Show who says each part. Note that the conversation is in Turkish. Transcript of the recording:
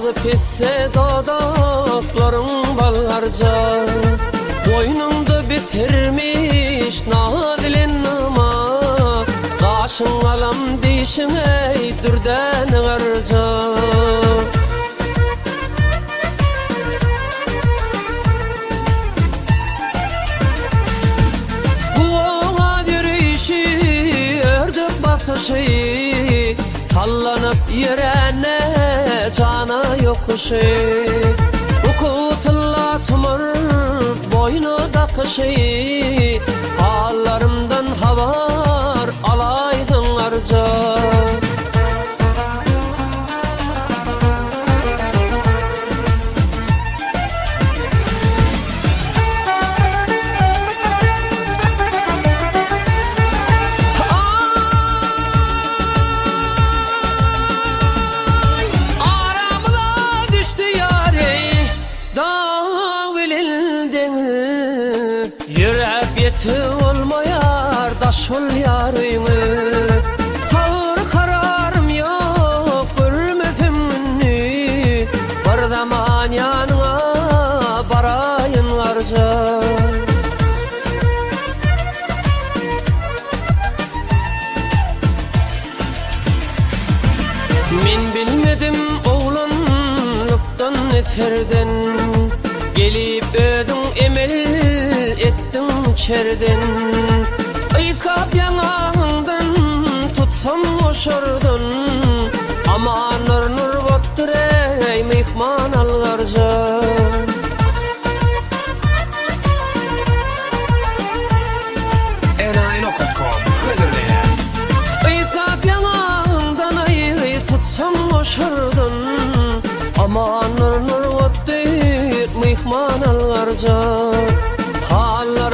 Speaker 1: Ağzı pisse dodakların ballarca, boynunda bitirmiş nadilin nama. Kaşın alam dişin ey dürden garca. Sallanıp yerene cana yokuşu, ukutulla tumur boynu da kışı. Hallarımdan haber alaydın arca. Yeti olmayar daş ol yarını. Sağır kararım yok görmedim ünlü. Bir zaman yanına barayın arca. Min bilmedim oğlanlıktan eserden, gelip ödün emel ettin çerden. Aykap yanağından tutsam oşurdun, ama nur nur bottur ey mihman algarca. Aykap yanağından ay tutsam oşurdun, ama nur nur bottur mihman algarca. Hallar